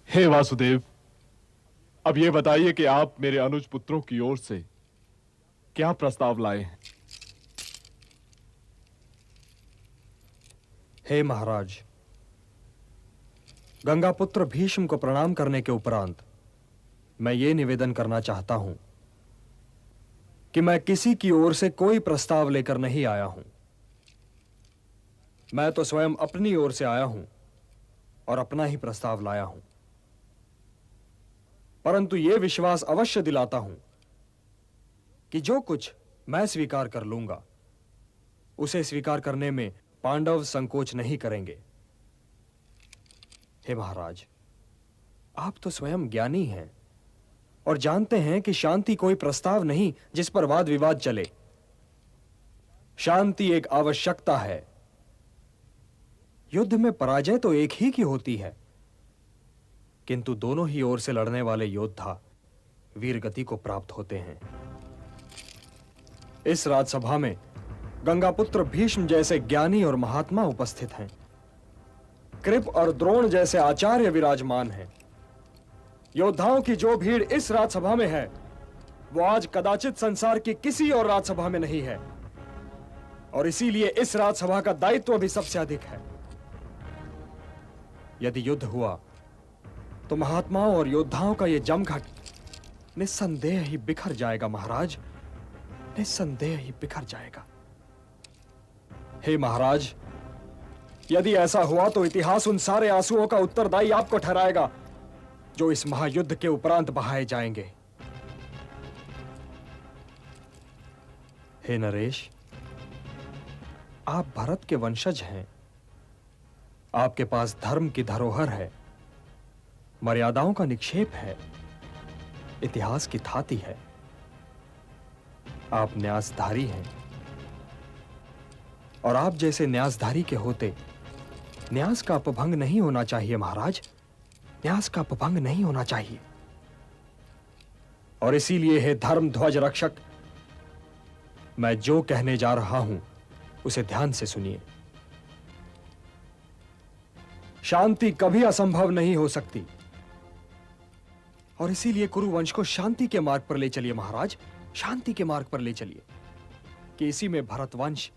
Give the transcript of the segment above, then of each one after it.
हे वासुदेव, अब ये बताइए कि आप मेरे अनुज पुत्रों की ओर से क्या प्रस्ताव लाए हैं? हे महाराज, गंगापुत्र भीष्म को प्रणाम करने के उपरांत मैं ये निवेदन करना चाहता हूं कि मैं किसी की ओर से कोई प्रस्ताव लेकर नहीं आया हूं। मैं तो स्वयं अपनी ओर से आया हूं और अपना ही प्रस्ताव लाया हूं। परंतु यह विश्वास अवश्य दिलाता हूं कि जो कुछ मैं स्वीकार कर लूंगा उसे स्वीकार करने में पांडव संकोच नहीं करेंगे। हे महाराज, आप तो स्वयं ज्ञानी हैं और जानते हैं कि शांति कोई प्रस्ताव नहीं जिस पर वाद विवाद चले। शांति एक आवश्यकता है। युद्ध में पराजय तो एक ही की होती है, किंतु दोनों ही ओर से लड़ने वाले योद्धा वीरगति को प्राप्त होते हैं। इस राजसभा में गंगापुत्र भीष्म जैसे ज्ञानी और महात्मा उपस्थित हैं। कृप और द्रोण जैसे आचार्य विराजमान हैं। योद्धाओं की जो भीड़ इस राजसभा में है वो आज कदाचित संसार की किसी और राजसभा में नहीं है, और इसीलिए इस राजसभा का दायित्व भी सबसे अधिक है। यदि युद्ध हुआ तो महात्माओं और योद्धाओं का यह जमघट निस्संदेह ही बिखर जाएगा महाराज, निस्संदेह ही बिखर जाएगा। हे महाराज, यदि ऐसा हुआ तो इतिहास उन सारे आंसुओं का उत्तरदायी आपको ठहराएगा जो इस महायुद्ध के उपरांत बहाए जाएंगे। हे नरेश, आप भरत के वंशज हैं। आपके पास धर्म की धरोहर है, मर्यादाओं का निक्षेप है, इतिहास की थाती है। आप न्यासधारी हैं, और आप जैसे न्यासधारी के होते न्यास का अपभंग नहीं होना चाहिए महाराज, न्यास का अपभंग नहीं होना चाहिए। और इसीलिए हे धर्म ध्वज रक्षक, मैं जो कहने जा रहा हूं उसे ध्यान से सुनिए। शांति कभी असंभव नहीं हो सकती, और इसीलिए कुरुवंश को शांति के मार्ग पर ले चलिए महाराज, शांति के मार्ग पर ले चलिए, कि इसी में भरतवंश,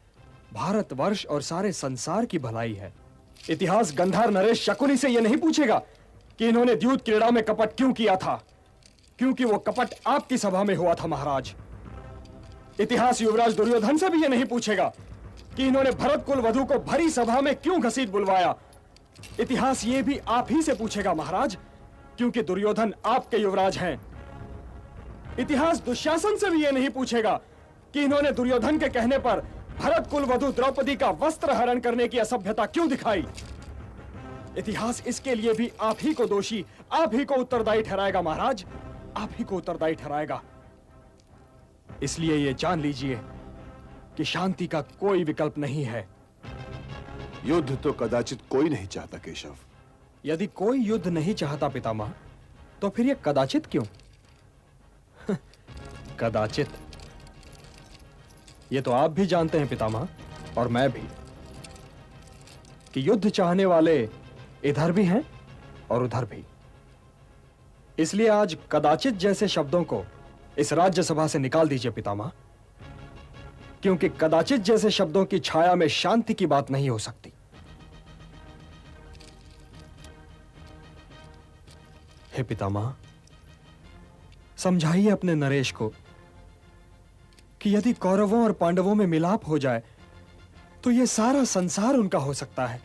भारतवर्ष और सारे संसार की भलाई है। इतिहास गंधार नरेश शकुनी से यह नहीं पूछेगा कि इन्होंने द्यूत क्रीड़ा में कपट क्यों किया था, क्योंकि वो कपट आपकी सभा में हुआ था महाराज। इतिहास युवराज दुर्योधन से भी यह नहीं पूछेगा कि इन्होंने भरत कुल वधु को भरी सभा में क्यों घसीट बुलवाया। इतिहास ये भी आप ही से पूछेगा महाराज, क्योंकि दुर्योधन आपके युवराज हैं। इतिहास दुशासन से भी यह नहीं पूछेगा कि इन्होंने दुर्योधन के कहने पर भरत कुल वधु द्रौपदी का वस्त्र हरण करने की असभ्यता क्यों दिखाई। इतिहास इसके लिए भी आप ही को दोषी, आप ही को उत्तरदायी ठहराएगा महाराज, आप ही को उत्तरदायी ठहराएगा। इसलिए यह जान लीजिए कि शांति का कोई विकल्प नहीं है। युद्ध तो कदाचित कोई नहीं चाहता केशव। यदि कोई युद्ध नहीं चाहता पितामह, तो फिर यह कदाचित क्यों? कदाचित ये तो आप भी जानते हैं पितामह, और मैं भी, कि युद्ध चाहने वाले इधर भी हैं और उधर भी। इसलिए आज कदाचित जैसे शब्दों को इस राज्यसभा से निकाल दीजिए पितामह, क्योंकि कदाचित जैसे शब्दों की छाया में शांति की बात नहीं हो सकती। हे पितामह, समझाइए अपने नरेश को कि यदि कौरवों और पांडवों में मिलाप हो जाए तो यह सारा संसार उनका हो सकता है।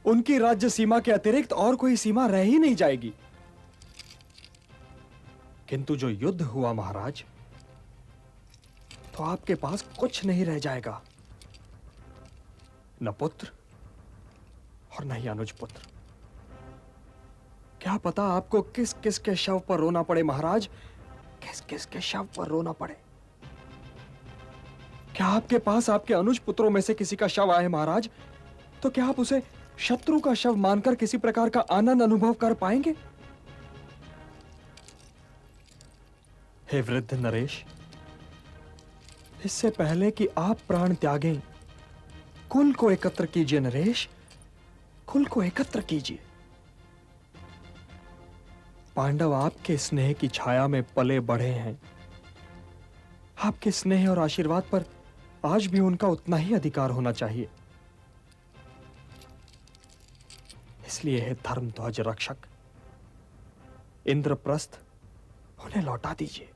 उनकी राज्य सीमा के अतिरिक्त और कोई सीमा रह ही नहीं जाएगी। किंतु जो युद्ध हुआ महाराज, तो आपके पास कुछ नहीं रह जाएगा, न पुत्र और न ही अनुज पुत्र। क्या पता आपको किस किस के शव पर रोना पड़े महाराज, किस किस के शव पर रोना पड़े। क्या आपके पास आपके अनुज पुत्रों में से किसी का शव आए महाराज, तो क्या आप उसे शत्रु का शव मानकर किसी प्रकार का आनंद अनुभव कर पाएंगे? हे वृद्ध नरेश, इससे पहले कि आप प्राण त्यागें, कुल को एकत्र कीजिए नरेश, कुल को एकत्र कीजिए। पांडव आपके स्नेह की छाया में पले बढ़े हैं। आपके स्नेह और आशीर्वाद पर आज भी उनका उतना ही अधिकार होना चाहिए। इसलिए हे धर्म ध्वज रक्षक, इंद्रप्रस्थ उन्हें लौटा दीजिए।